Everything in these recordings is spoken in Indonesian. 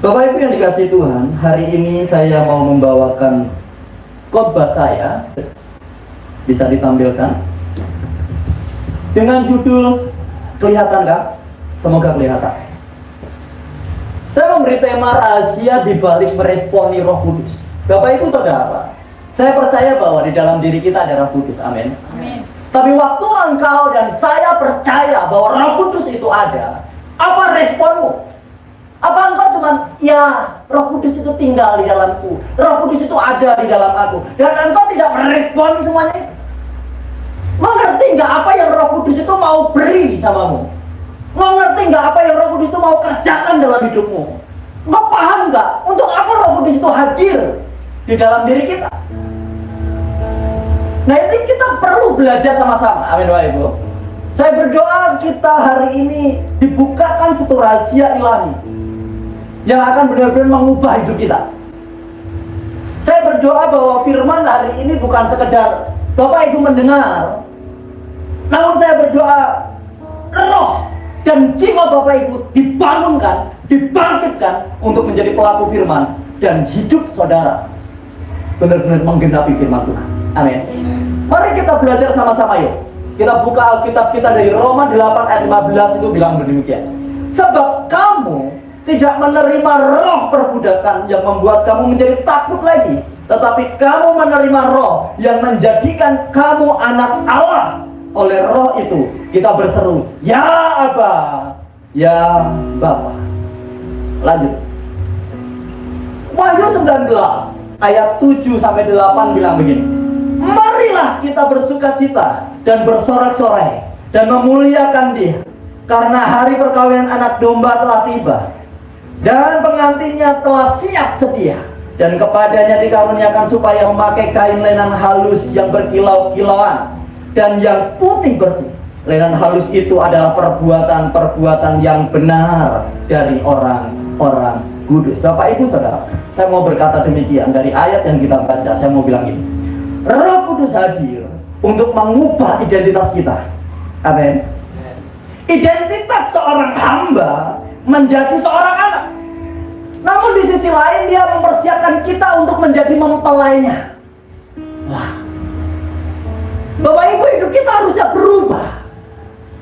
Bapak Ibu yang dikasihi Tuhan, hari ini saya mau membawakan khotbah saya. Bisa ditampilkan dengan judul, kelihatan kah? Semoga kelihatan. Saya memberi tema rahasia di balik meresponi Roh Kudus. Bapak Ibu Saudara, saya percaya bahwa di dalam diri kita ada Roh Kudus. Amin. Amin. Tapi waktu engkau dan saya percaya bahwa Roh Kudus itu ada, apa responmu? Apa engkau cuma, ya Roh Kudus itu tinggal di dalamku, Roh Kudus itu ada di dalam aku, dan engkau tidak meresponi semuanya itu? Mengerti nggak apa yang Roh Kudus itu mau beri samamu? Mengerti nggak apa yang Roh Kudus itu mau kerjakan dalam hidupmu? Engkau paham nggak untuk apa Roh Kudus itu hadir di dalam diri kita? Nah, ini kita perlu belajar sama-sama. Amin Bapak Ibu. Saya berdoa kita hari ini dibukakan satu rahasia ilahi yang akan benar-benar mengubah hidup kita. Saya berdoa bahwa firman hari ini bukan sekedar Bapak Ibu mendengar, namun saya berdoa roh dan jiwa Bapak Ibu dibangunkan, dibangkitkan untuk menjadi pelaku firman, dan hidup saudara benar-benar menggenapi firman Tuhan. Amin. Mari kita belajar sama-sama yuk. Kita buka Alkitab kita dari Roma 8 ayat 15, itu bilang demikian. Sebab kamu tidak menerima roh perbudakan yang membuat kamu menjadi takut lagi, tetapi kamu menerima roh yang menjadikan kamu anak Allah. Oleh roh itu kita berseru, ya Aba, ya Bapa. Lanjut. Wahyu 19 ayat 7-8 bilang begini. Marilah kita bersukacita dan bersorak-sorai dan memuliakan Dia, karena hari perkawinan anak domba telah tiba, dan pengantinnya telah siap sedia, dan kepadanya dikaruniakan supaya memakai kain lenan halus yang berkilau-kilauan dan yang putih bersih. Lenan halus itu adalah perbuatan-perbuatan yang benar dari orang-orang kudus. Bapak Ibu Saudara, saya mau berkata demikian dari ayat yang kita baca. Saya mau bilang ini, Roh Kudus hadir untuk mengubah identitas kita. Amin. Identitas seorang hamba menjadi seorang anak. Namun di sisi lain dia mempersiapkan kita untuk menjadi mempelainya. Wah, Bapak Ibu, hidup kita harusnya berubah.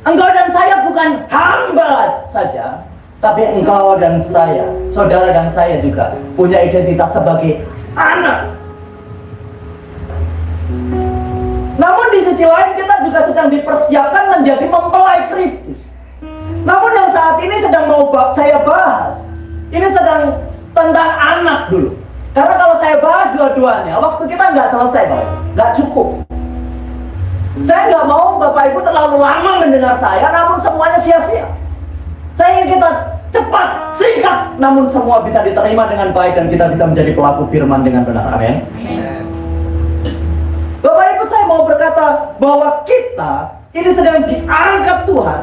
Engkau dan saya bukan hamba saja, tapi engkau dan saya, saudara dan saya juga punya identitas sebagai anak. Namun di sisi lain kita juga sedang dipersiapkan menjadi mempelai Kristus. Namun yang saat ini sedang mau saya bahas, ini sedang tentang anak dulu. Karena kalau saya bahas dua-duanya, waktu kita nggak selesai, nggak cukup. Saya nggak mau Bapak Ibu terlalu lama mendengar saya, namun semuanya sia-sia. Saya ingin kita cepat, singkat, namun semua bisa diterima dengan baik dan kita bisa menjadi pelaku firman dengan benar. Amin. Bapak Ibu, saya mau berkata bahwa kita ini sedang diangkat Tuhan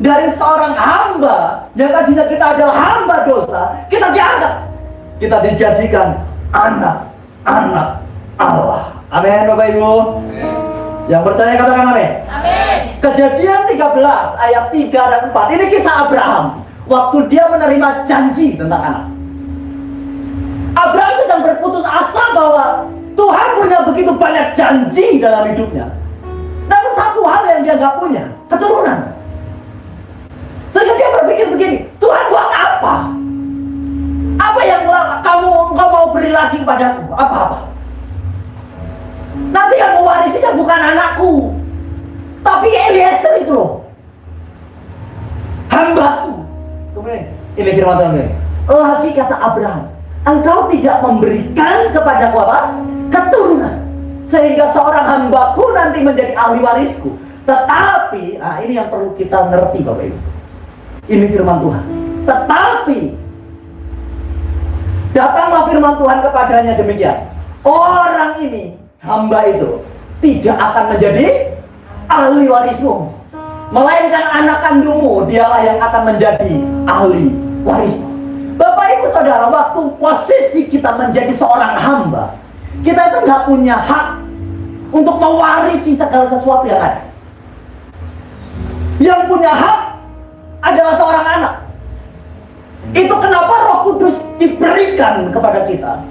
dari seorang hamba yang tadinya kita adalah hamba dosa, kita diangkat, kita dijadikan anak-anak Allah. Amin Bapak Ibu. Yang percaya katakan amin. Amin. Kejadian 13 ayat 3 dan 4, ini kisah Abraham waktu dia menerima janji tentang anak. Abraham sedang berputus asa bahwa Tuhan punya begitu banyak janji dalam hidupnya, namun satu hal yang dia nggak punya, keturunan. Sehingga dia berpikir begini, Tuhan buat apa? Apa yang engkau mau beri lagi kepadaku? Apa-apa? Nanti yang mewarisinya bukan anakku, tapi Eliezer itu loh, hambaku. Kemudian ini firman Tuhan ini. Lagi kata Abraham, engkau tidak memberikan kepadaku apa? Keturunan, sehingga seorang hambaku nanti menjadi ahli warisku. Tetapi, nah ini yang perlu kita ngerti Bapak Ibu. Ini firman Tuhan. Tetapi datanglah firman Tuhan kepadanya demikian. Orang ini, hamba itu, tidak akan menjadi ahli warismu, melainkan anak kandungmu, dialah yang akan menjadi ahli warismu. Bapak Ibu Saudara, waktu posisi kita menjadi seorang hamba, kita itu nggak punya hak untuk mewarisi segala sesuatu yang ada. Yang punya hak adalah seorang anak. Itu kenapa Roh Kudus diberikan kepada kita,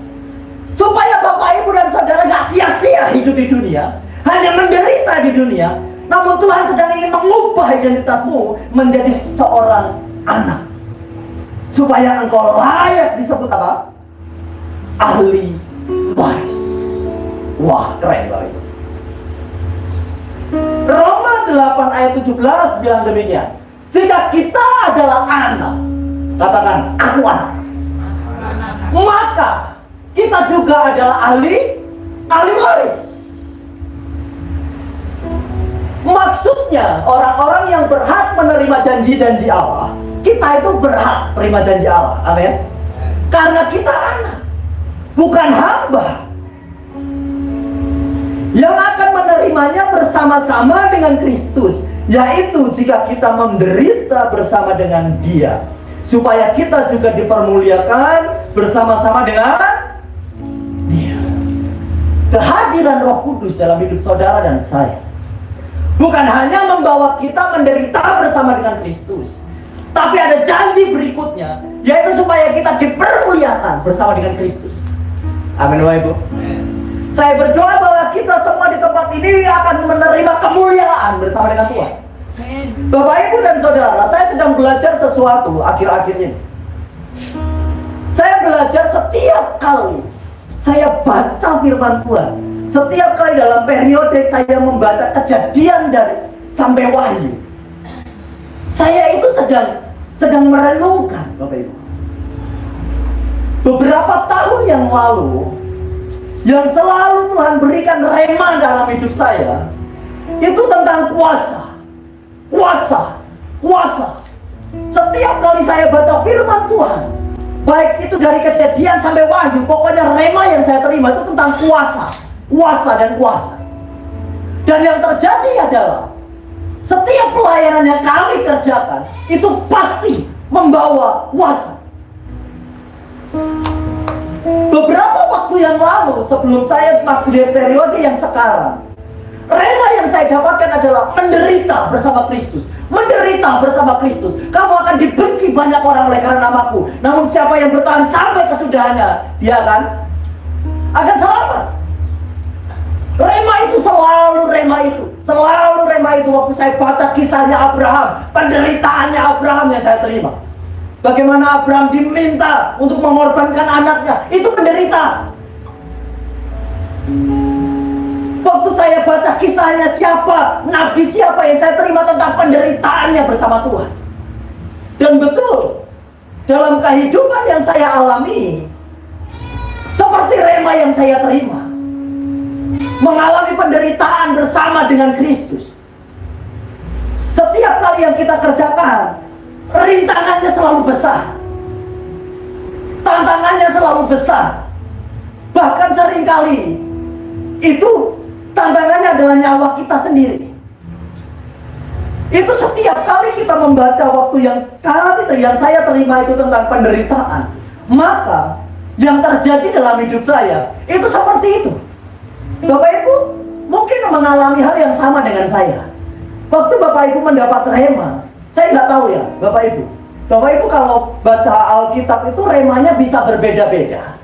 supaya Bapak Ibu dan Saudara gak sia-sia hidup di dunia, hanya menderita di dunia. Namun Tuhan sedang ingin mengubah identitasmu menjadi seorang anak, supaya engkau layak disebut apa? Ahli waris. Wah, keren Bapak Ibu. Roma 8 ayat 17 bilang demikian. Jika kita adalah anak, katakan aku anak, maka kita juga adalah ahli waris. Maksudnya orang-orang yang berhak menerima janji-janji Allah, kita itu berhak terima janji Allah. Amin. Karena kita anak, bukan hamba, yang akan menerimanya bersama-sama dengan Kristus, yaitu jika kita menderita bersama dengan Dia, supaya kita juga dipermuliakan bersama-sama dengan Dia. Kehadiran Roh Kudus dalam hidup saudara dan saya bukan hanya membawa kita menderita bersama dengan Kristus, tapi ada janji berikutnya, yaitu supaya kita dipermuliakan bersama dengan Kristus. Amin Bapak Ibu. Saya berdoa bahwa kita semua di tempat ini akan menerima kemuliaan bersama dengan Tuhan. Bapak Ibu dan Saudara, saya sedang belajar sesuatu akhir-akhir ini. Saya belajar setiap kali saya baca firman Tuhan, setiap kali dalam periode saya membaca Kejadian dari sampai Wahyu, saya itu sedang merenungkan, Bapak Ibu. Beberapa tahun yang lalu, yang selalu Tuhan berikan rema dalam hidup saya, itu tentang kuasa. Setiap kali saya baca firman Tuhan, baik itu dari Kejadian sampai Wahyu, pokoknya rema yang saya terima itu tentang kuasa. Dan yang terjadi adalah setiap pelayanan yang kami kerjakan itu pasti membawa kuasa. Beberapa waktu yang lalu, sebelum saya masuk di periode yang sekarang, rema yang saya dapatkan adalah menderita bersama Kristus. Menderita bersama Kristus. Kamu akan dibenci banyak orang oleh karena namaku, namun siapa yang bertahan sampai kesudahannya, dia akan selamat. Rema itu selalu rema itu waktu saya baca kisahnya Abraham, penderitaannya Abraham yang saya terima. Bagaimana Abraham diminta untuk mengorbankan anaknya, itu menderita. Waktu saya baca kisahnya nabi siapa yang saya terima tentang penderitaannya bersama Tuhan. Dan betul, dalam kehidupan yang saya alami, seperti rema yang saya terima, mengalami penderitaan bersama dengan Kristus. Setiap kali yang kita kerjakan, rintangannya selalu besar, tantangannya selalu besar. Bahkan seringkali itu tantangannya adalah nyawa kita sendiri. Itu setiap kali kita membaca waktu yang saya terima itu tentang penderitaan, maka yang terjadi dalam hidup saya itu seperti itu. Bapak Ibu mungkin mengalami hal yang sama dengan saya. Waktu Bapak Ibu mendapat rema, saya nggak tahu ya Bapak Ibu. Bapak Ibu kalau baca Alkitab itu remanya bisa berbeda-beda.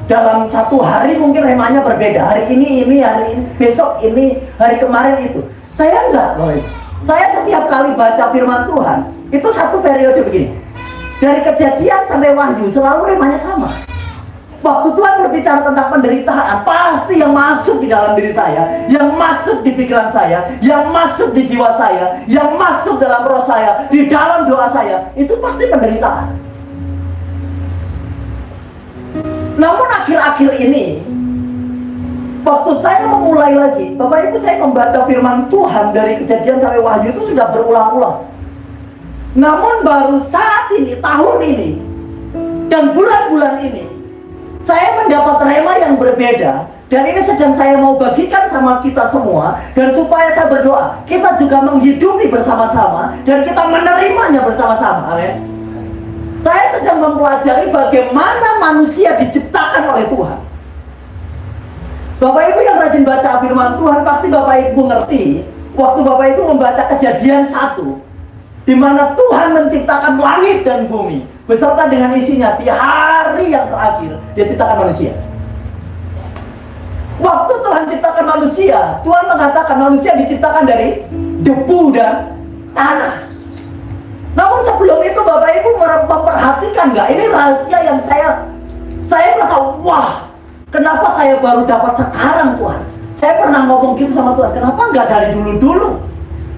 Dalam satu hari mungkin remanya berbeda. Hari ini, hari ini, besok ini, hari kemarin itu. Saya enggak, Bapak Ibu. Saya setiap kali baca firman Tuhan, itu satu periode begini. Dari Kejadian sampai Wahyu selalu remanya sama. Waktu Tuhan berbicara tentang penderitaan, pasti yang masuk di dalam diri saya, yang masuk di pikiran saya, yang masuk di jiwa saya, yang masuk dalam roh saya, di dalam doa saya, itu pasti penderitaan. Namun akhir-akhir ini, waktu saya memulai lagi, Bapak Ibu, saya membaca firman Tuhan dari Kejadian sampai Wahyu itu sudah berulang-ulang. Namun baru saat ini, tahun ini, dan bulan-bulan ini, saya mendapat rema yang berbeda. Dan ini sedang saya mau bagikan sama kita semua. Dan supaya saya berdoa, kita juga menghidupi bersama-sama, dan kita menerimanya bersama-sama. Amin. Saya sedang mempelajari bagaimana manusia diciptakan oleh Tuhan. Bapak Ibu yang rajin baca firman Tuhan, pasti Bapak Ibu ngerti waktu Bapak Ibu membaca Kejadian 1, di mana Tuhan menciptakan langit dan bumi. beserta dengan isinya di hari yang terakhir Dia ciptakan manusia. Waktu Tuhan ciptakan manusia, Tuhan mengatakan manusia diciptakan dari debu dan tanah. Namun sebelum itu Bapak Ibu memperhatikan nggak? Ini rahasia yang saya merasa, wah, kenapa saya baru dapat sekarang Tuhan? Saya pernah ngomong gitu sama Tuhan, kenapa nggak dari dulu-dulu?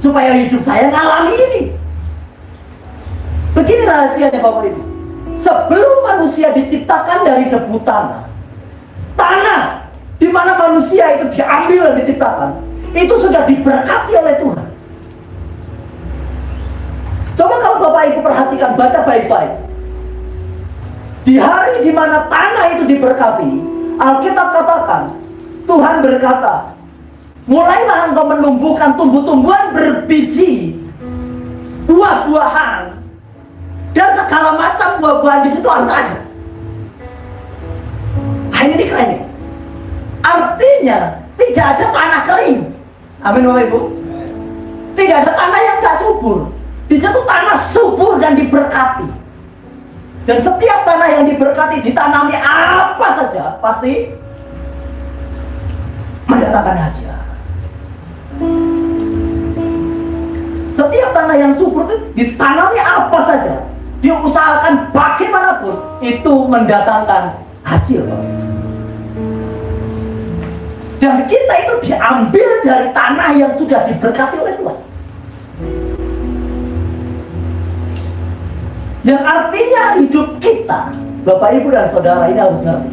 Supaya hidup saya ngalami ini. Begini rahasianya Bapak Ibu. Sebelum manusia diciptakan dari debu tanah, di mana manusia itu diambil dan diciptakan, itu sudah diberkati oleh Tuhan. Coba kalau Bapak Ibu perhatikan, baca baik-baik. Di hari di mana tanah itu diberkati, Alkitab katakan, Tuhan berkata, mulailah engkau menumbuhkan tumbuh-tumbuhan berbiji, buah-buahan, dan segala macam buah-buahan di situ harus ada. Ini keren nih. Artinya tidak ada tanah kering. Amin Bapak Ibu. Tidak ada tanah yang tidak subur. Di situ tanah subur dan diberkati. Dan setiap tanah yang diberkati ditanami apa saja pasti mendatangkan hasil. Setiap tanah yang subur itu ditanami apa saja, diusahakan bagaimanapun, itu mendatangkan hasil. Dan kita itu diambil dari tanah yang sudah diberkati oleh Tuhan. Yang artinya hidup kita, Bapak Ibu dan Saudara, ini harus ngerti,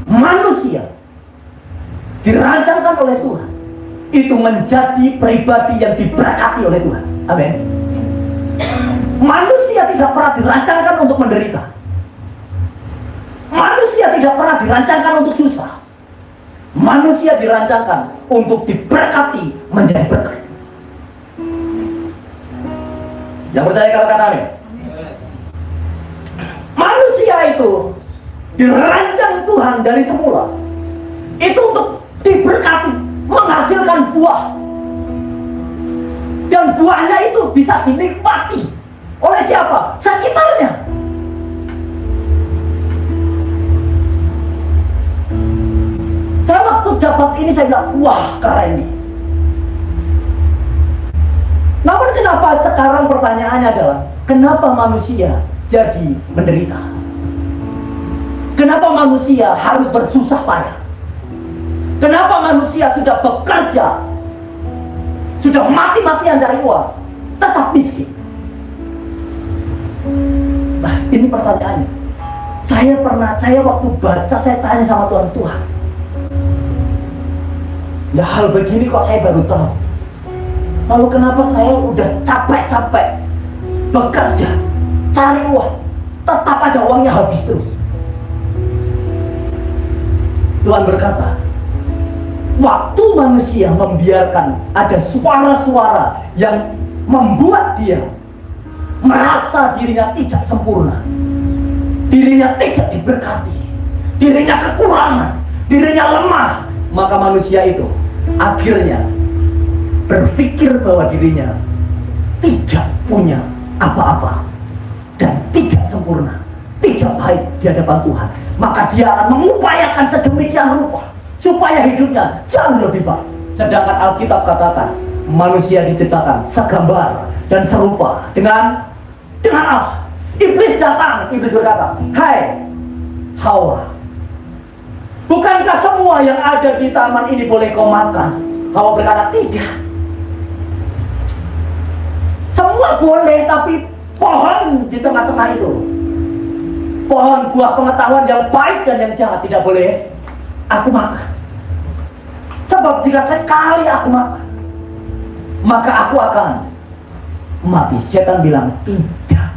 manusia dirancangkan oleh Tuhan itu menjadi pribadi yang diberkati oleh Tuhan. Amin. Manusia tidak pernah dirancangkan untuk menderita. Manusia tidak pernah dirancangkan untuk susah. Manusia dirancangkan untuk diberkati menjadi berkat. Yang percaya katakan amin. Manusia itu dirancang Tuhan dari semula itu untuk diberkati, menghasilkan buah, dan buahnya itu bisa dinikmati oleh siapa? Sekitarnya. Saya waktu dapat ini saya bilang, wah keren ini. Namun kenapa sekarang pertanyaannya adalah, kenapa manusia jadi menderita? Kenapa manusia harus bersusah payah? Kenapa manusia sudah bekerja, sudah mati-matian dari uang, tetap miskin? Nah, ini pertanyaannya. Saya waktu baca, saya tanya sama Tuhan, ya hal begini kok saya baru tahu. Lalu kenapa saya udah capek-capek bekerja, cari uang, tetap aja uangnya habis terus? Tuhan berkata, waktu manusia membiarkan ada suara-suara yang membuat dia merasa dirinya tidak sempurna, dirinya tidak diberkati, dirinya kekurangan, dirinya lemah, maka manusia itu akhirnya berpikir bahwa dirinya tidak punya apa-apa dan tidak sempurna, tidak baik di hadapan Tuhan. Maka dia akan mengupayakan sedemikian rupa supaya hidupnya jauh lebih baik. Sedangkan Alkitab katakan manusia diciptakan segambar dan serupa dengan Allah. Iblis datang, iblis berkata, hai Hawa, bukankah semua yang ada di taman ini boleh kau makan? Hawa berkata, tidak. Semua boleh, tapi pohon di tengah-tengah itu, pohon buah pengetahuan yang baik dan yang jahat, tidak boleh aku makan. Sebab jika sekali aku makan, maka aku akan mati. Setan bilang tidak.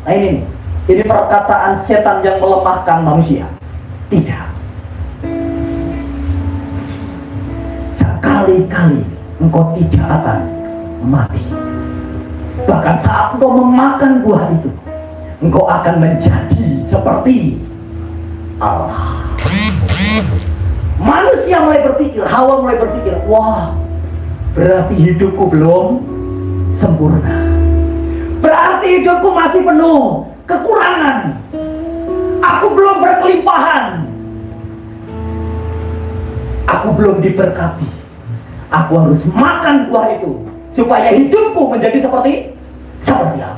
Nah ini perkataan setan yang melemahkan manusia. Tidak. Sekali-kali engkau tidak akan mati. Bahkan saat engkau memakan buah itu, engkau akan menjadi seperti Allah. Manusia mulai berpikir, Hawa mulai berpikir, wah, berarti hidupku belum sempurna. Berarti hidupku masih penuh kekurangan. Aku belum berkelimpahan. Aku belum diberkati. Aku harus makan buah itu supaya hidupku menjadi seperti Allah.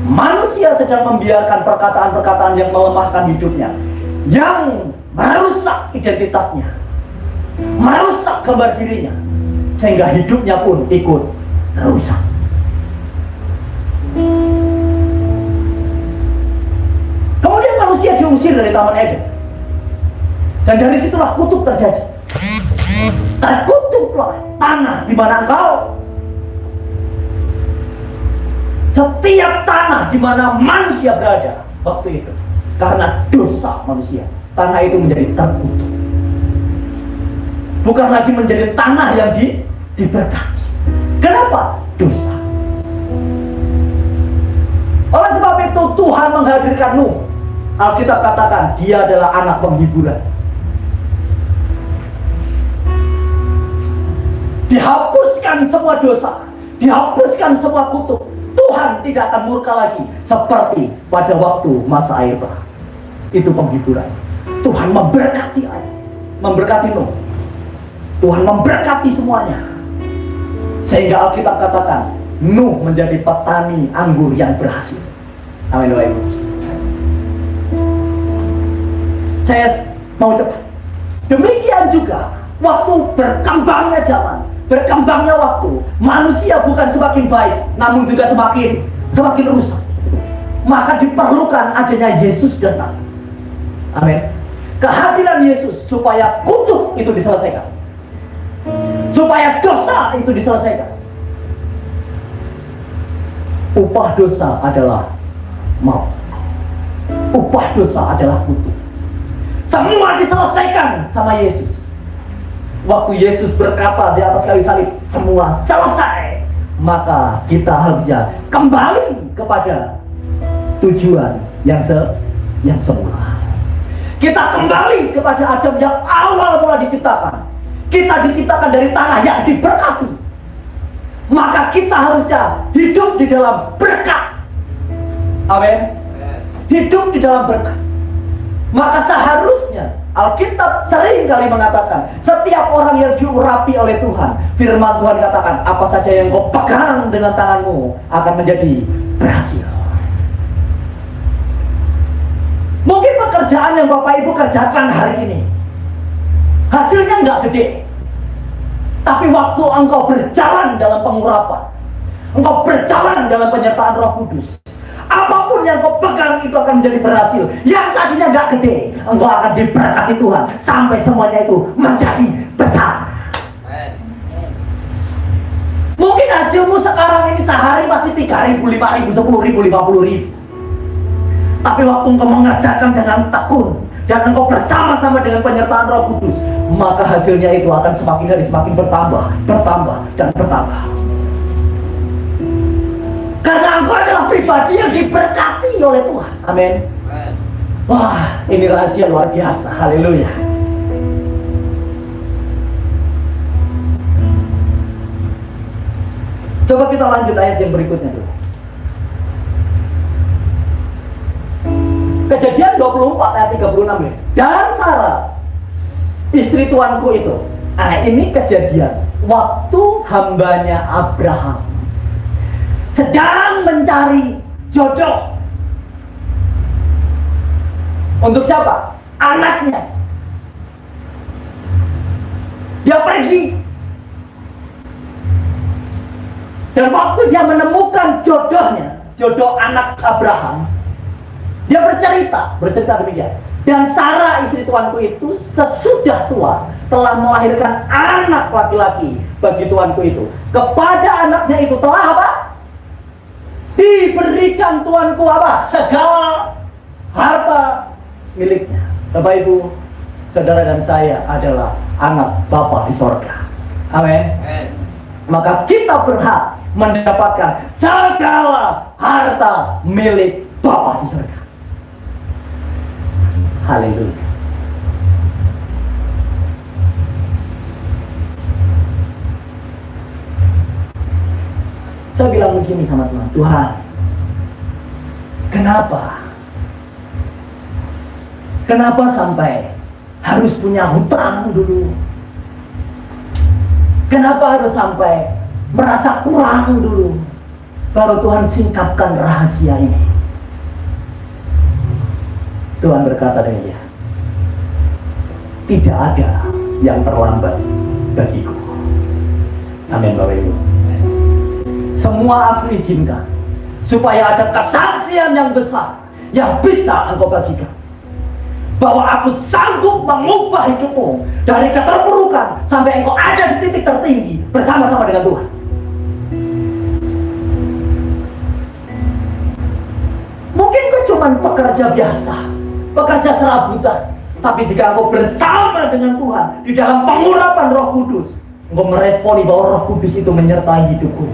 Manusia sedang membiarkan perkataan-perkataan yang melemahkan hidupnya, yang merusak identitasnya, merusak gambar dirinya, sehingga hidupnya pun ikut rusak. Kemudian manusia diusir dari Taman Eden, dan dari situlah kutuk terjadi. Terkutuklah tanah di mana engkau. Setiap tanah di mana manusia berada waktu itu, karena dosa manusia, tanah itu menjadi terkutuk. Bukan lagi menjadi tanah yang diberkati. Kenapa? Dosa. Oleh sebab itu Tuhan menghadirkan Nuh. Alkitab katakan dia adalah anak penghiburan. Dihapuskan semua dosa, dihapuskan semua kutuk. Tuhan tidak akan murka lagi seperti pada waktu masa air bah. Itu penghiburan. Tuhan memberkati air, memberkati Nuh. Tuhan memberkati semuanya, sehingga Alkitab katakan Nuh menjadi petani anggur yang berhasil. Amin, Bapak Ibu. Saya mau cepat. Demikian juga waktu berkembangnya zaman, berkembangnya waktu, manusia bukan semakin baik, namun juga semakin rusak. Maka diperlukan adanya Yesus datang. Amin. Kehadiran Yesus supaya kutuk itu diselesaikan, supaya dosa itu diselesaikan. Upah dosa adalah maut. Upah dosa adalah kutuk. Semua diselesaikan sama Yesus. Waktu Yesus berkata di atas kayu salib, semua selesai, maka kita harusnya kembali kepada tujuan yang semula. Kita kembali kepada Adam yang awal mula diciptakan. Kita diciptakan dari tanah yang diberkati. Maka kita harusnya hidup di dalam berkat. Amin. Hidup di dalam berkat. Maka seharusnya Alkitab sering kali mengatakan, setiap orang yang diurapi oleh Tuhan, firman Tuhan katakan, apa saja yang kau pegang dengan tanganmu akan menjadi berhasil. Mungkin pekerjaan yang Bapak Ibu kerjakan hari ini hasilnya nggak gede, tapi waktu engkau berjalan dalam pengurapan, engkau berjalan dalam penyertaan Roh Kudus, apapun yang kau pegang itu akan menjadi berhasil. Yang tadinya nggak gede, engkau akan diberkati Tuhan sampai semuanya itu menjadi besar. Mungkin hasilmu sekarang ini sehari masih 3.000, 5.000, 10.000, 50.000. Tapi waktu engkau mengerjakan dengan tekun dan engkau bersama-sama dengan penyertaan Roh Kudus, maka hasilnya itu akan semakin hari semakin bertambah dan bertambah. Karena engkau adalah pribadi yang diberkati oleh Tuhan. Amin. Wah, ini rahasia luar biasa. Haleluya. Coba kita lanjut ayat yang berikutnya dulu. Kejadian 24 ayat 36 ya. Dan Sarah, istri tuanku itu. Nah, ini kejadian waktu hambanya Abraham sedang mencari jodoh. Untuk siapa? Anaknya. Dia pergi. Dan waktu dia menemukan jodohnya, jodoh anak Abraham, dia bercerita demikian. Dan Sarah istri tuanku itu sesudah tua telah melahirkan anak laki-laki bagi tuanku itu. Kepada anaknya itu telah apa? Diberikan tuanku apa? Segala harta miliknya. Bapak Ibu, saudara dan saya adalah anak Bapa di sorga. Amin. Maka kita berhak mendapatkan segala harta milik Bapa di sorga. Haleluya. Saya bilang begini sama Tuhan, Tuhan, Kenapa? Kenapa sampai harus punya hutang dulu? Kenapa harus sampai merasa kurang dulu? Baru Tuhan singkapkan rahasia ini. Tuhan berkata dengan dia, tidak ada yang terlambat bagiku. Amin Bapak Ibu. Semua aku izinkan supaya ada kesaksian yang besar yang bisa engkau bagikan, bahwa aku sanggup mengubah hidupmu dari keterpurukan sampai engkau ada di titik tertinggi bersama-sama dengan Tuhan. Mungkin kau cuma pekerja biasa, pekerja serabutan, tapi jika engkau bersama dengan Tuhan di dalam pengurapan Roh Kudus, engkau meresponi bahwa Roh Kudus itu menyertai hidupku,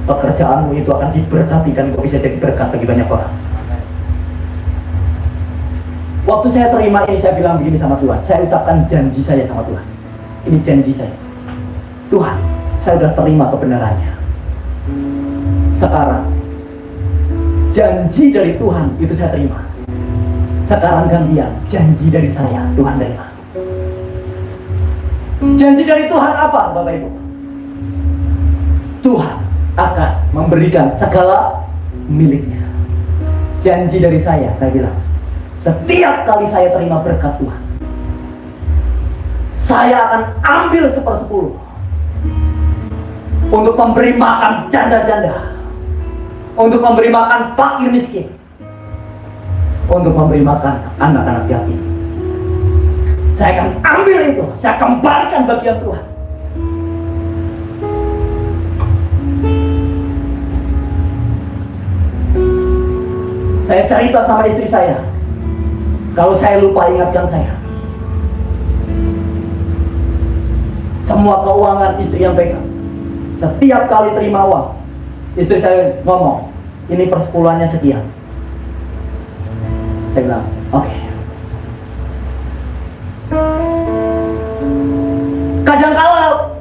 pekerjaanmu itu akan diberkati dan engkau bisa jadi berkat bagi banyak orang. Waktu saya terima ini, saya bilang begini sama Tuhan, saya ucapkan janji saya sama Tuhan. Ini janji saya. Tuhan, saya sudah terima kebenarannya. Sekarang janji dari Tuhan itu saya terima. Sekarang gantian, janji dari saya, Tuhan terima. Janji dari Tuhan apa, Bapak Ibu? Tuhan akan memberikan segala miliknya. Janji dari saya bilang, setiap kali saya terima berkat Tuhan, saya akan ambil 1/10 untuk memberi makan janda-janda, untuk memberi makan fakir miskin, untuk memberi makan anak-anak yatim. Saya akan ambil itu, saya kembalikan bagian Tuhan. Saya cerita sama istri saya, kalau saya lupa ingatkan saya. Semua keuangan istri yang pegang. Setiap kali terima uang, istri saya ngomong, ini persepuluhannya sekian. Saya bilang, oke. Kadang-kala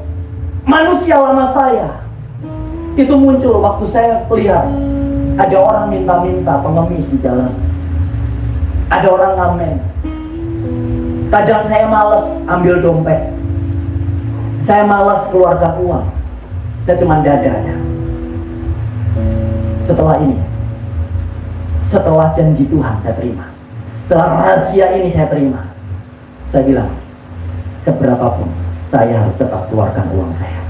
manusia lama saya itu muncul waktu saya lihat ada orang minta-minta pengemis di jalan, ada orang ngamen. Kadang saya malas ambil dompet, saya malas keluarkan uang, saya cuma dada aja. Setelah ini, setelah janji Tuhan saya terima, setelah rahasia ini saya terima, saya bilang, seberapapun saya harus tetap keluarkan uang saya.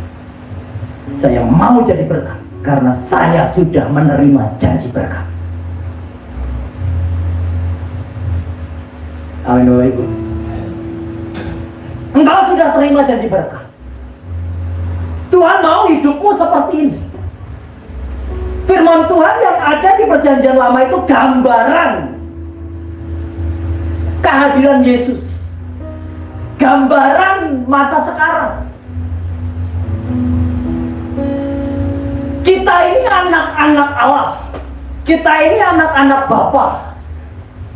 Saya mau jadi berkat karena saya sudah menerima janji berkat. Amin Bapak Ibu. Engkau sudah terima janji berkat. Tuhan mau hidupmu seperti ini. Firman Tuhan yang ada di perjanjian lama itu gambaran kehadiran Yesus, gambaran masa sekarang. Kita ini anak-anak Allah, kita ini anak-anak Bapa.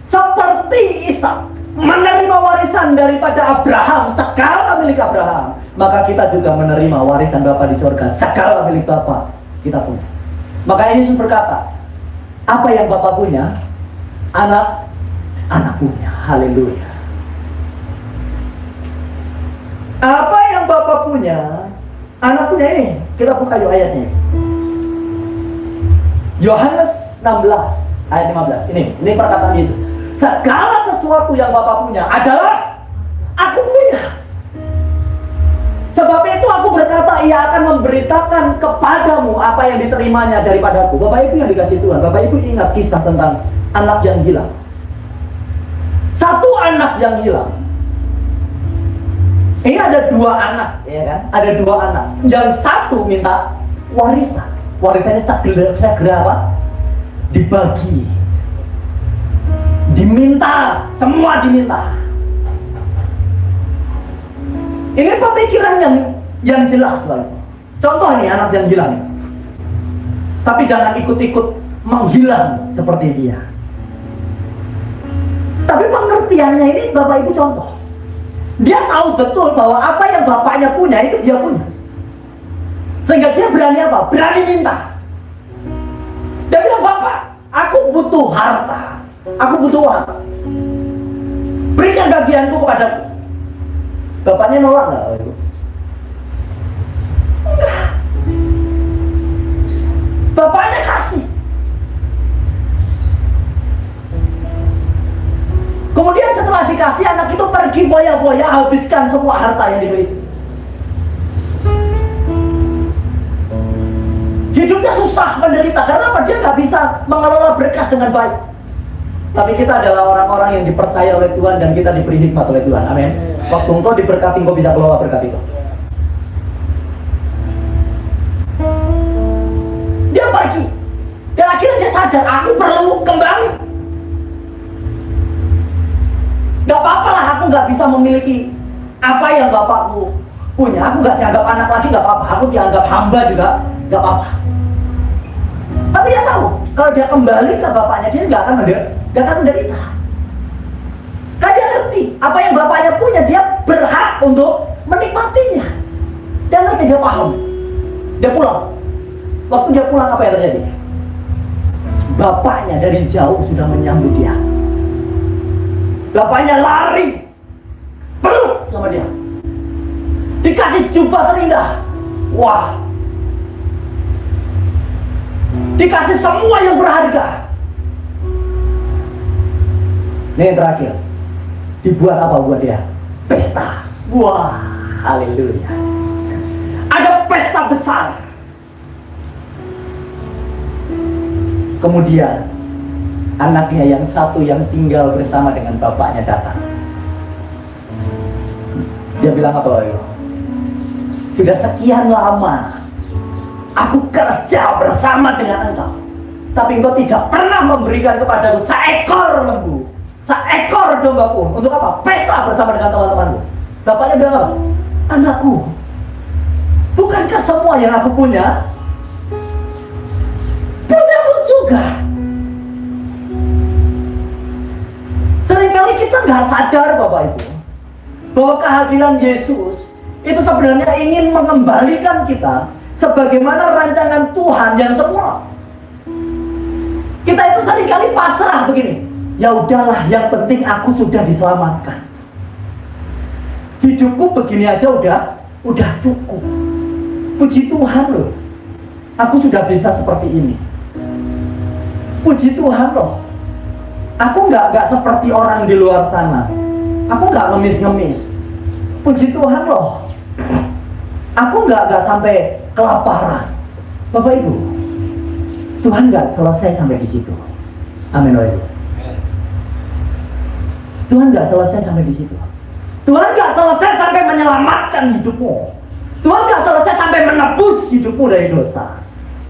Seperti Ishak menerima warisan daripada Abraham, segala milik Abraham, maka kita juga menerima warisan Bapa di surga, segala milik Bapa kita punya. Maka Yesus berkata, apa yang Bapa punya, anak punya. Haleluya. Apa yang Bapa punya, anak punya. Ini kita buka yuk ayatnya. Yohanes 16 ayat 15. Ini perkataan Yesus. Segala sesuatu yang Bapa punya adalah aku punya. Sebab itu aku berkata, ia akan memberitakan kepadamu apa yang diterimanya daripadaku. Bapak Ibu yang dikasih Tuhan, Bapak Ibu ingat kisah tentang anak yang hilang. Satu anak yang hilang. Ini ada dua anak, ya kan? Ada dua anak. Yang satu minta warisan. Warisannya segera apa? Dibagi. Diminta, semua diminta. Ini pemikiran yang jelas, Bapak. Contoh nih anak yang hilang. Tapi jangan ikut-ikut menghilang seperti dia. Tapi pengertiannya ini Bapak Ibu contoh. Dia tahu betul bahwa apa yang bapaknya punya itu dia punya. Sehingga dia berani apa? Berani minta. Dia bilang, Bapak, Aku butuh harta, aku butuh uang. Berikan bagianku kepadaku. Bapaknya nolak nggak? Enggak. Bapaknya kasih. Kemudian setelah dikasih, anak itu pergi foya-foya, habiskan semua harta yang dimiliki. Hidupnya susah, menderita. Karena apa? Dia nggak bisa mengelola berkat dengan baik. Tapi kita adalah orang-orang yang dipercaya oleh Tuhan dan kita diberi hikmat oleh Tuhan. Amin. Waktu engkau diberkati, engkau bisa kelola berkat itu. Dia pergi. Dan akhirnya dia sadar, aku perlu kembali. Gak apa-apa lah, aku gak bisa memiliki apa yang bapakku punya. Aku gak dianggap anak lagi, gak apa-apa. Aku dianggap hamba juga, gak apa-apa. Tapi dia tahu, kalau dia kembali ke bapaknya, dia gak akan menderita. Karena dia ngerti, apa yang bapaknya punya, dia berhak untuk menikmatinya. Dia ngerti, dia paham. Dia pulang. Waktu dia pulang, apa yang terjadi? Bapaknya dari jauh sudah menyambut dia. Bapaknya lari, peluk sama dia, dikasih jubah terindah. Wah, dikasih semua yang berharga. Ini yang terakhir, dibuat apa buat dia? Pesta. Wah, haleluya. Ada pesta besar. Kemudian anaknya yang satu yang tinggal bersama dengan bapaknya datang. Dia bilang apa lagi? Sudah sekian lama aku kerja bersama dengan engkau, tapi engkau tidak pernah memberikan kepadaku seekor lembu, seekor domba pun. Untuk apa? Pesta bersama dengan teman-temanku. Bapaknya bilang apa? Anakku, bukankah semua yang aku punya punyamu juga? Seringkali kita nggak sadar Bapak Ibu, bahwa kehadiran Yesus itu sebenarnya ingin mengembalikan kita sebagaimana rancangan Tuhan yang semula. Kita itu seringkali pasrah begini, ya udahlah, yang penting aku sudah diselamatkan. Hidupku begini aja udah cukup. Puji Tuhan loh, aku sudah bisa seperti ini. Puji Tuhan loh, aku nggak seperti orang di luar sana. Aku nggak ngemis-ngemis. Puji Tuhan loh, aku nggak sampai kelaparan. Bapak Ibu, Tuhan nggak selesai sampai di situ. Amin Bapak Ibu. Tuhan nggak selesai sampai di situ. Tuhan nggak selesai sampai menyelamatkan hidupmu. Tuhan nggak selesai sampai menebus hidupmu dari dosa.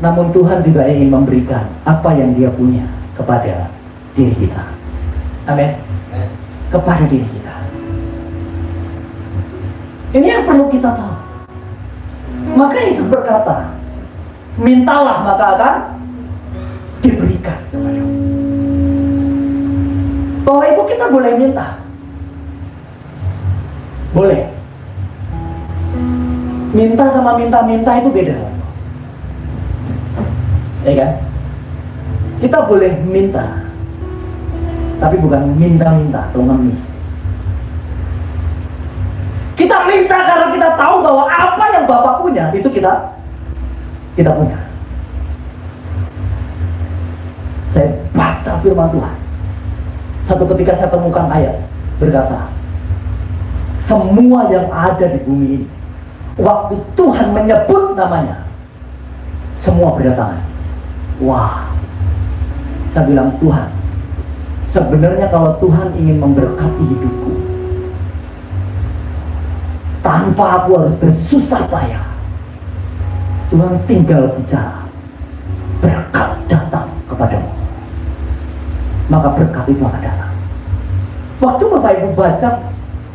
Namun Tuhan juga ingin memberikan apa yang Dia punya kepada diri kita. Amin. Kepada diri kita. Ini yang perlu kita tahu. Maka Yesus berkata, mintalah maka akan diberikan kepadamu. Bapak Ibu, kita boleh minta. Boleh. Minta sama minta-minta itu beda. Ya kan? Kita boleh minta, tapi bukan minta-minta atau ngemis. Kita minta karena kita tahu bahwa apa yang Bapak punya itu kita punya. Saya baca firman Tuhan. Satu ketika saya temukan ayat berkata, semua yang ada di bumi ini, waktu Tuhan menyebut namanya, semua berdatangan. Wah, saya bilang, Tuhan, sebenarnya kalau Tuhan ingin memberkati hidupku, tanpa aku harus bersusah payah, Tuhan tinggal bicara, berkat datang kepadamu, maka berkat itu akan datang. Waktu Bapak Ibu baca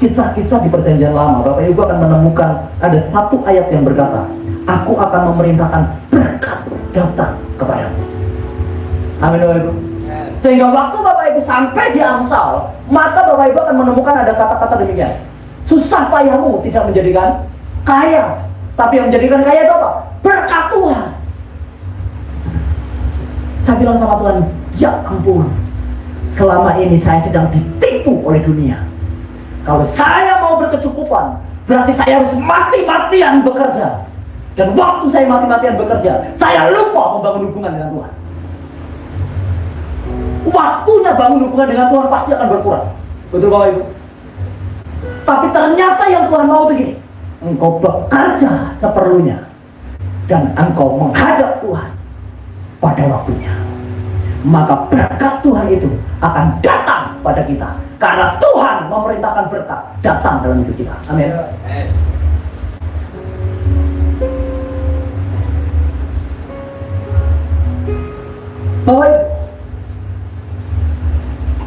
kisah-kisah di Perjanjian Lama, Bapak Ibu akan menemukan ada satu ayat yang berkata, aku akan memerintahkan berkat datang kepadamu. Amin Bapak Ibu. Sehingga waktu Bapak Ibu sampai di Amsal, maka Bapak Ibu akan menemukan ada kata-kata demikian. Susah payahmu tidak menjadikan kaya, tapi yang menjadikan kaya itu apa? Berkat Tuhan. Saya bilang sama Tuhan, Ya ampun, selama ini saya sedang ditipu oleh dunia. Kalau saya mau berkecukupan, berarti saya harus mati-matian bekerja. Dan waktu saya mati-matian bekerja, saya lupa membangun hubungan dengan Tuhan. Waktunya bangun hubungan dengan Tuhan pasti akan berkurang. Betul Bapak Ibu? Tapi ternyata yang Tuhan mau itu gini, engkau bekerja seperlunya dan engkau menghadap Tuhan pada waktunya. Maka berkat Tuhan itu akan datang pada kita, karena Tuhan memerintahkan berkat datang dalam hidup kita. Amin. Bapak Ibu,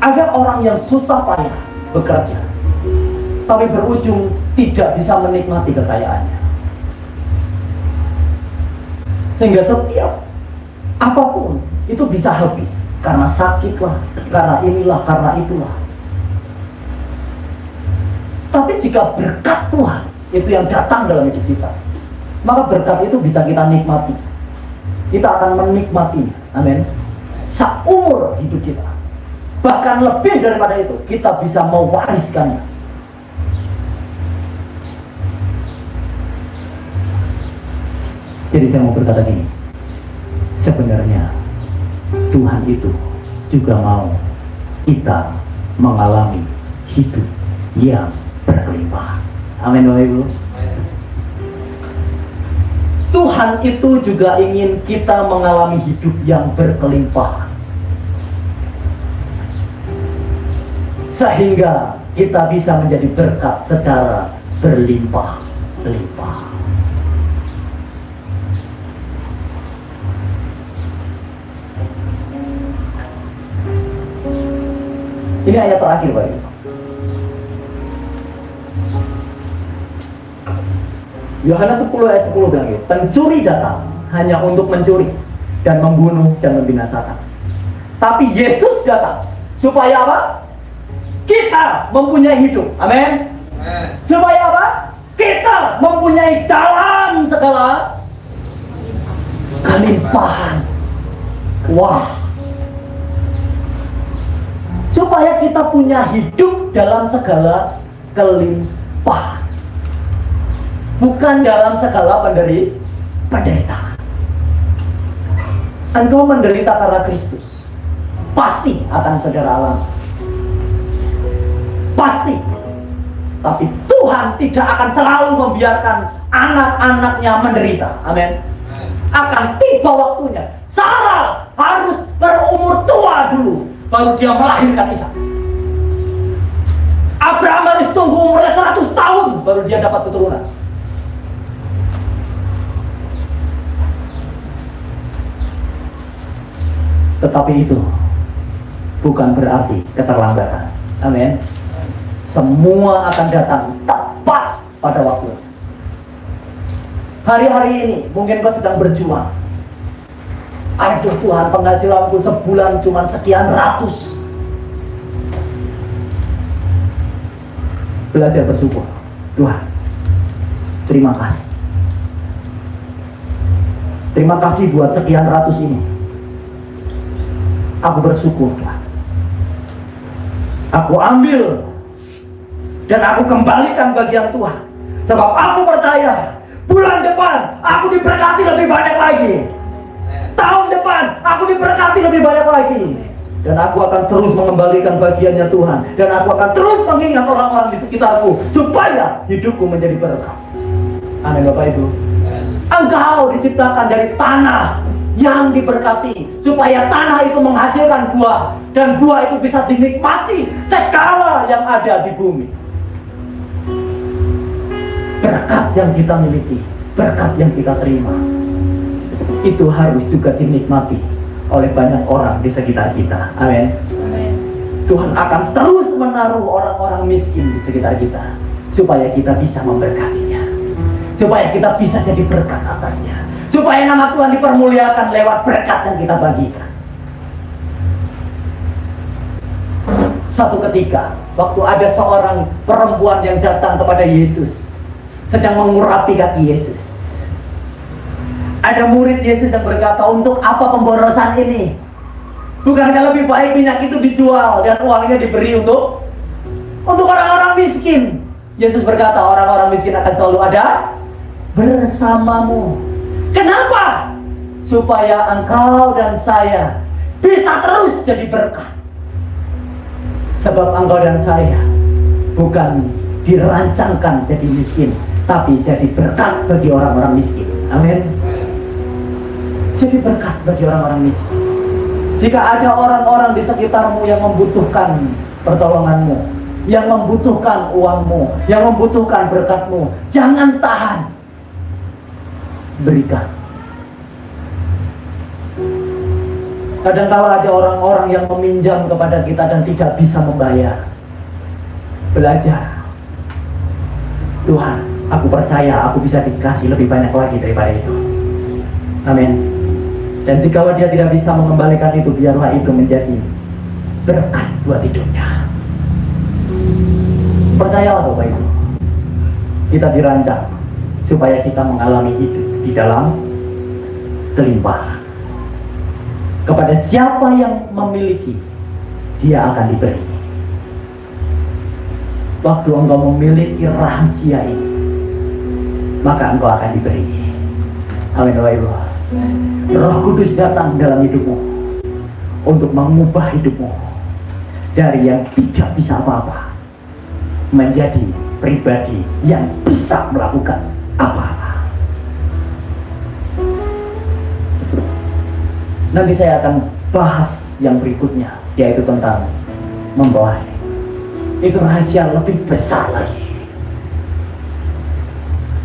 ada orang yang susah payah bekerja, tapi berujung tidak bisa menikmati kekayaannya. Sehingga setiap apapun itu bisa habis karena sakit lah, karena inilah, karena itulah. Tapi jika berkat Tuhan itu yang datang dalam hidup kita, maka berkat itu bisa kita nikmati. Kita akan menikmati, amin, seumur hidup kita. Bahkan lebih daripada itu, kita bisa mewariskannya. Jadi saya mau berkata gini, sebenarnya Tuhan itu juga mau kita mengalami hidup yang berlimpah. Amin Bapak Ibu. Tuhan itu juga ingin kita mengalami hidup yang berkelimpahan, sehingga kita bisa menjadi berkat secara berlimpah-limpah. Ini ayat terakhir Pak Ibu. Yohanes 10 ayat 10 bilang gitu, pencuri datang hanya untuk mencuri dan membunuh dan membinasakan. Tapi Yesus datang supaya apa? Kita mempunyai hidup. Amin. Supaya apa? Kita mempunyai dalam segala kelimpahan. Wah. Supaya kita punya hidup dalam segala kelimpahan, bukan dalam segala penderitaan. Engkau menderita karena Kristus, pasti akan saudara alami. Pasti. Tapi Tuhan tidak akan selalu membiarkan anak-anaknya menderita. Amin. Akan tiba waktunya. Sarah harus berumur tua dulu, baru dia melahirkan Ishak. Abraham harus tunggu umurnya 100 tahun, baru dia dapat keturunan. Tetapi itu bukan berarti keterlambatan. Amin. Semua akan datang tepat pada waktu. Hari-hari ini mungkin kau sedang berjuang. Aduh Tuhan, penghasilanku sebulan cuma sekian ratus. Belajar bersyukur. Tuhan, terima kasih. Terima kasih buat sekian ratus ini. Aku bersyukur Tuhan. Aku ambil dan aku kembalikan bagian Tuhan. Sebab aku percaya bulan depan aku diberkati lebih banyak lagi. Tahun depan aku diberkati lebih banyak lagi. Dan aku akan terus mengembalikan bagiannya Tuhan. Dan aku akan terus mengingat orang-orang di sekitarku, supaya hidupku menjadi berkah. Amin Bapak Ibu. Engkau diciptakan dari tanah yang diberkati, supaya tanah itu menghasilkan buah, dan buah itu bisa dinikmati segala yang ada di bumi. Berkat yang kita miliki, berkat yang kita terima, itu harus juga dinikmati oleh banyak orang di sekitar kita. Amin. Tuhan akan terus menaruh orang-orang miskin di sekitar kita, supaya kita bisa memberkatinya, supaya kita bisa jadi berkat atasnya, supaya nama Tuhan dipermuliakan lewat berkat yang kita bagikan. Satu ketika, waktu ada seorang perempuan yang datang kepada Yesus, sedang mengurapi kaki Yesus. Ada murid Yesus yang berkata, untuk apa pemborosan ini? Bukankah lebih baik minyak itu dijual dan uangnya diberi untuk orang-orang miskin? Yesus berkata, orang-orang miskin akan selalu ada bersamamu. Kenapa? Supaya engkau dan saya bisa terus jadi berkat. Sebab engkau dan saya bukan dirancangkan jadi miskin, tapi jadi berkat bagi orang-orang miskin. Amin. Jadi berkat bagi orang-orang miskin. Jika ada orang-orang di sekitarmu yang membutuhkan pertolonganmu, yang membutuhkan uangmu, yang membutuhkan berkatmu, jangan tahan, berikan. Kadang-kala ada orang-orang yang meminjam kepada kita dan tidak bisa membayar. Belajar. Tuhan, aku percaya aku bisa dikasih lebih banyak lagi daripada itu. Amin. Dan jika dia tidak bisa mengembalikan itu, biarlah itu menjadi berkat buat hidupnya. Percayalah Bapak Ibu, kita dirancang supaya kita mengalami hidup di dalam kelimpahan. Kepada siapa yang memiliki, dia akan diberi. Waktu engkau memiliki rahasia ini, maka engkau akan diberi. Amin Bapak Ibu. Roh Kudus datang dalam hidupmu untuk mengubah hidupmu dari yang tidak bisa apa-apa menjadi pribadi yang bisa melakukan apa-apa. Nanti saya akan bahas yang berikutnya, yaitu tentang membawa. Itu rahasia lebih besar lagi.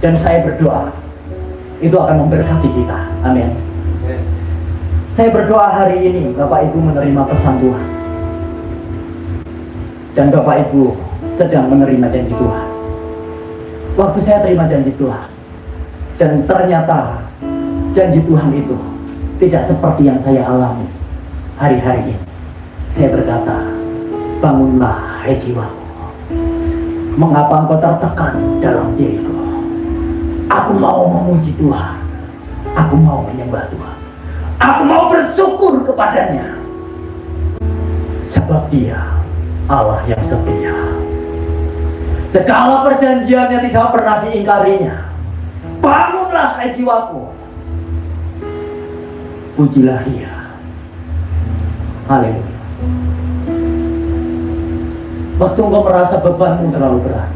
Dan saya berdoa itu akan memberkati kita. Amin. Saya berdoa hari ini Bapak Ibu menerima pesan Tuhan, dan Bapak Ibu sedang menerima janji Tuhan. Waktu saya terima janji Tuhan, dan ternyata janji Tuhan itu tidak seperti yang saya alami hari-hari ini. Saya berkata, bangunlah hai jiwaku, mengapa engkau tertekan dalam diriku? Aku mau memuji Tuhan, aku mau menyembah Tuhan, aku mau bersyukur kepadanya, sebab Dia Allah yang setia. Segala perjanjiannya tidak pernah diingkarinya. Bangunlah hai jiwaku, pujilah Dia. Haleluya. Waktu engkau merasa bebanmu terlalu berat,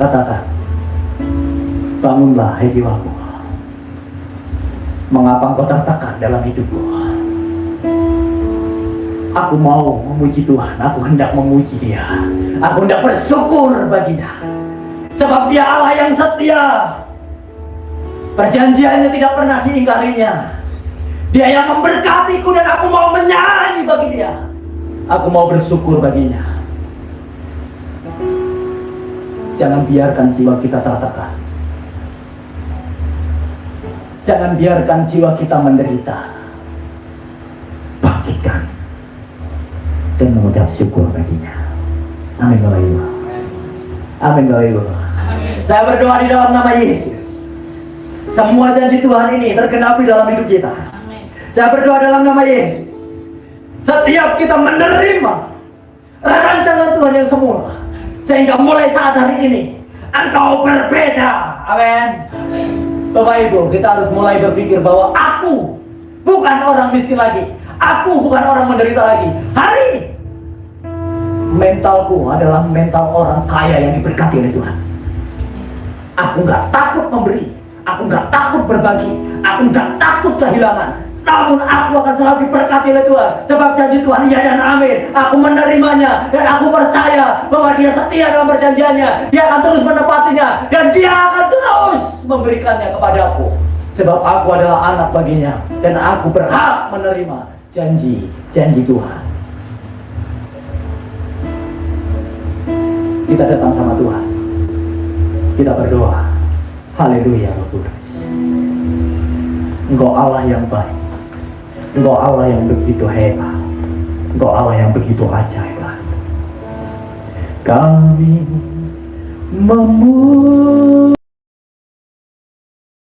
katakan, bangunlah hai jiwaku, mengapa engkau tertekan dalam hidupku? Aku mau memuji Tuhan, aku hendak memuji Dia, aku hendak bersyukur baginya, sebab Dia Allah yang setia. Perjanjiannya tidak pernah diingkarinya. Dia yang memberkatiku dan aku mau menyanyi bagi Dia, aku mau bersyukur baginya. Jangan biarkan jiwa kita tertekan. Jangan biarkan jiwa kita menderita. Bangkitkan dan mengucap syukur baginya. Amin Bapak Ibu. Amin Bapak Ibu. Saya berdoa di dalam nama Yesus, semua janji Tuhan ini tergenapi dalam hidup kita. Saya berdoa dalam nama Yesus, setiap kita menerima rancangan Tuhan yang semula, sehingga mulai saat hari ini engkau berbeda. Amin. Bapak Ibu, kita harus mulai berpikir bahwa aku bukan orang miskin lagi, aku bukan orang menderita lagi. Hari ini mentalku adalah mental orang kaya yang diberkati oleh Tuhan. Aku gak takut memberi, aku gak takut berbagi, aku gak takut kehilangan, namun aku akan selalu diberkati oleh Tuhan. Sebab janji Tuhan iya dan amin. Aku menerimanya dan aku percaya bahwa Dia setia dalam perjanjiannya. Dia akan terus menepatinya dan Dia akan terus memberikannya kepadaku. Sebab aku adalah anak baginya dan aku berhak menerima janji Tuhan. Kita datang sama Tuhan, kita berdoa. Haleluya Roh Kudus. Engkau Allah yang baik, Engkau Allah yang begitu hebat, Engkau Allah yang begitu ajaib. Kami memuji